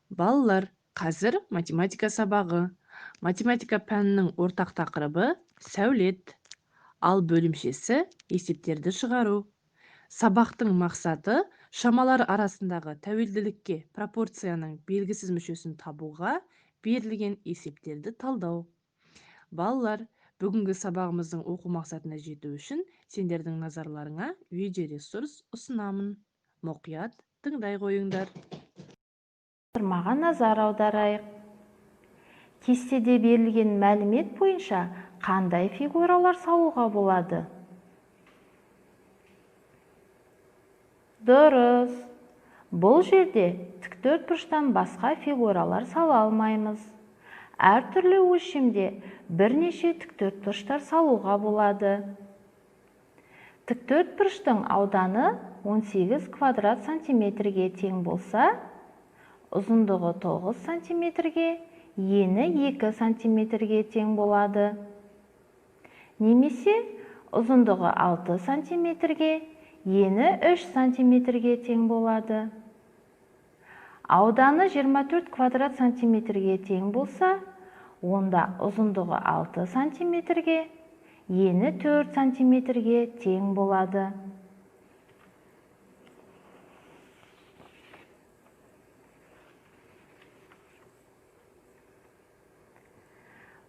Балалар, қазір математика сабағы. Математика пәнінің ортақ тақырыбы сәулет, ал бөлімшесі есептерді шығару. Сабақтың мақсаты шамалар арасындағы тәуелділікке пропорцияның белгісіз мүшесін табуға берілген есептерді талдау. Балалар, бүгінгі сабағымыздың оқу мақсатына жету үшін сендердің назарларыңа видеоресурс ұсынамын. Мұқият тыңдай қойыңдар. Маған назар аударайық. Кестеде берілген мәлімет бойынша қандай фигуралар салуға болады? Дұрыс. Бұл жерде тіктөртбұрыштан басқа фигуралар сала алмаймыз. Әртүрлі өлшемде бірнеше тіктөртбұрыштар салуға болады. Тіктөртбұрыштың ауданы 18 квадрат сантиметрге тең болса, ұзындығы 9 сантиметрге, ені 2 сантиметрге тең болады. Немесе ұзындығы 6 сантиметрге, ені 3 сантиметрге тең болады. Ауданы 24 квадрат сантиметрге тең болса, онда ұзындығы 6 сантиметрге, ені 4 сантиметрге тең болады.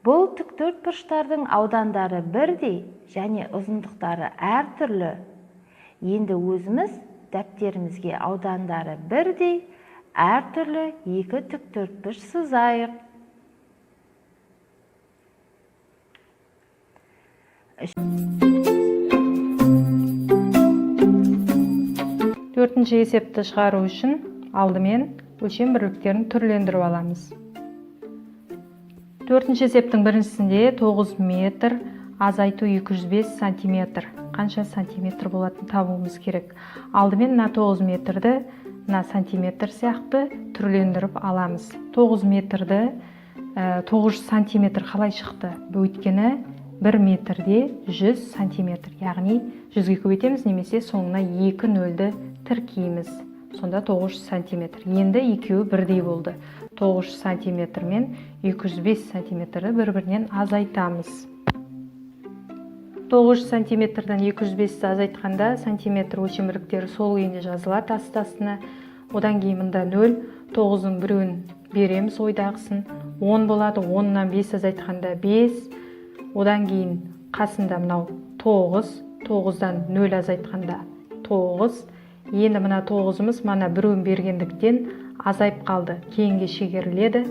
Бұл тіктөртбұрыштардың аудандары бірдей және ұзындықтары әртүрлі. Енді өзіміз дәптерімізге аудандары бірдей, әртүрлі екі тіктөртбұрыш сызайық. Төртінші есепті шығару үшін алдымен өлшем бірліктерін түрлендіріп аламыз. Төртінші есептің біріншісінде 9 метр, азайту 205 сантиметр. Қанша сантиметр болатын табуымыз керек. Алдымен 9 метрді сантиметр сияқты түрлендіріп аламыз. 9 метрді 900 сантиметр қалай шықты? Өйткені 1 метрде 100 сантиметр. Яғни 100-ге көбейтеміз, немесе соңына 2 нөлді тіркейміз. Сонда 900 сантиметр. Енді екеуі бірдей болды. 900 сантиметр мен 205 сантиметрді бір-бірінен азайтамыз. 900 сантиметрден 205 азайтқанда сантиметр өлшем бірліктері сол күйінде жазылады астасына. Одан кейін мұнда 0, 9-ның біреуін береміз ойдағысын. 10 болады, 10-нан 5 азайтқанда 5. Одан кейін қасында мынау 9, 9-дан 0 азайтқанда 9. Енді мына 9-ымыз мана біреуін бергендіктен азайып қалды. Кейінге шегеріледі,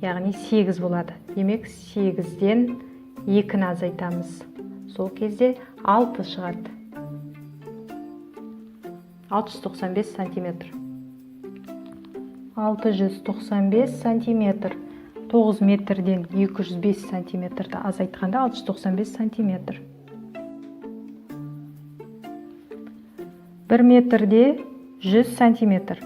яғни 8 болады. Демек 8-ден 2-ні азайтамыз. Сол кезде 6 шығады. 695 сантиметр. 695 сантиметр. 9 метрден 205 сантиметрді азайтқанда 695 сантиметр. 1 метрде 100 сантиметр.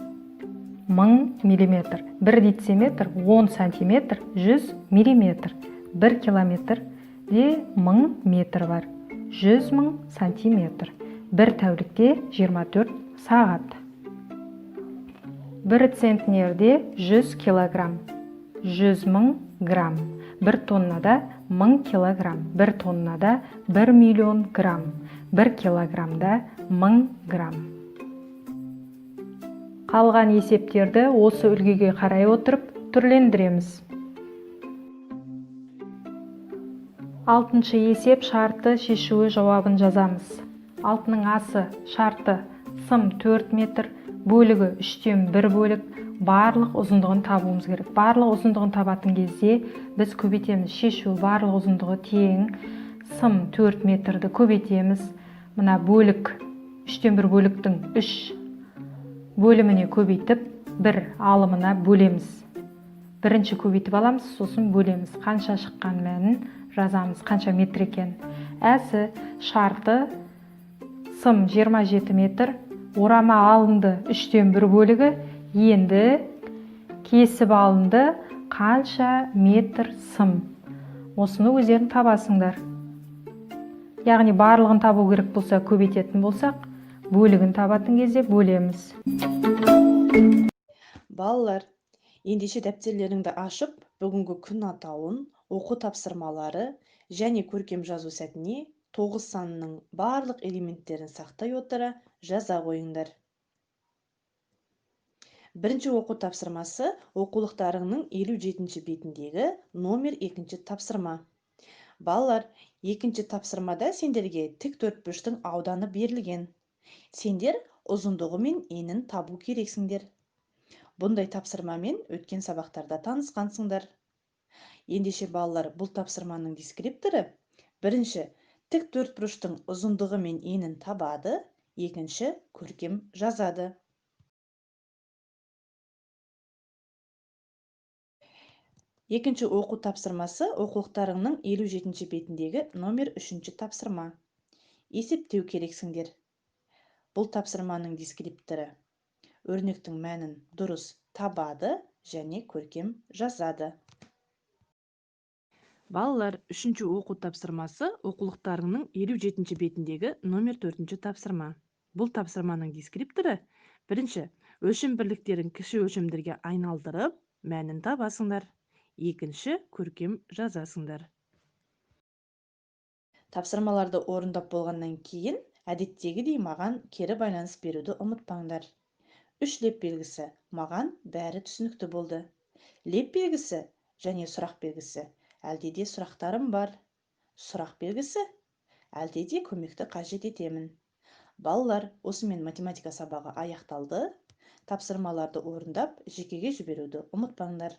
1000 миллиметр. 1 дециметр 10 сантиметр, 100 миллиметр. 1 километрде 1000 метр бар. 100 000 сантиметр. 1 тәулікте 24 сағат. 1 центнерде 100 килограмм. 100 000 грамм. 1 тоннада 1000 килограмм. 1 тоннада 1 миллион грамм. 1 килограммда 1000 грамм. Қалған есептерді осы үлгіге қарай отырып түрлендіреміз. 6-шы есеп шарты шешуі жауабын жазамыз. 6-ның асы шарты сым 4 метр, бөлігі 3-тен 1 бөлік, барлық ұзындығын табуымыз керек. Барлық ұзындығын табатын кезде біз көбейтеміз. Шешу барлық ұзындығы тең, сым 4 метрді көбейтеміз. Мына бөлік 3-тен 1 бөліктің 3 бөліміне көбейтіп, 1 алымына бөлеміз. Бірінші көбейтіп аламыз, сосын бөлеміз. Қанша шыққан мәнін жазамыз, қанша метр екен. Әсі шарты сым 27 метр, орама алынды 3-тен 1 бөлігі, енді кесіп алынды қанша метр сым. Осыны өздерің табасыңдар. Яғни барлығын табу керек болса, көбейтетін болсақ, бөлігін табатын кезде бөлеміз. Балалар, Ендеше дәптерлеріңді ашып, бүгінгі күн атауын, оқу тапсырмалары және көркем жазу сәтіне 9 санының барлық элементтерін сақтай отыра жаза қойыңдар. Бірінші оқу тапсырмасы оқулықтарыңның 57-ші бетіндегі номер 2-ші тапсырма. Балалар, екінші тапсырмада сендерге тік төртбұрыштың ауданы берілген. Сендер ұзындығы мен енін табу керексіңдер. Бұндай тапсырмамен өткен сабақтарда танысқансыңдар. Ендеше балалар, бұл тапсырманың дескрипторы: бірінші, тік төртбұрыштың ұзындығы мен енін табады, екінші, көркем жазады. Екінші оқу тапсырмасы оқулықтарыңның 57-ші бетіндегі номер 3-ші тапсырма. Есептеу керексіңдер. Бұл тапсырманың дескрипторы: өрнектің мәнін дұрыс табады және көркем жазады. Балалар, үшінші оқу тапсырмасы оқулықтарыңның 57-ші бетіндегі номер 4-ші тапсырма. Бұл тапсырманың дескрипторы: бірінші, өлшем бірліктерін кіші өлшемдерге айналдырып, мәнін табасыңдар. Екінші, көркем жазасыңдар. Тапсырмаларды орындап болғаннан кейін, әдеттегідей маған кері байланыс беруді ұмытпаңдар. 3 леп белгісі: маған бәрі түсінікті болды. Леп белгісі және сұрақ белгісі: әлде де сұрақтарым бар. Сұрақ белгісі: әлде де көмекті қажет етемін. Балалар, осымен математика сабағы аяқталды. Тапсырмаларды орындап, жекеге жіберуді ұмытпаңдар.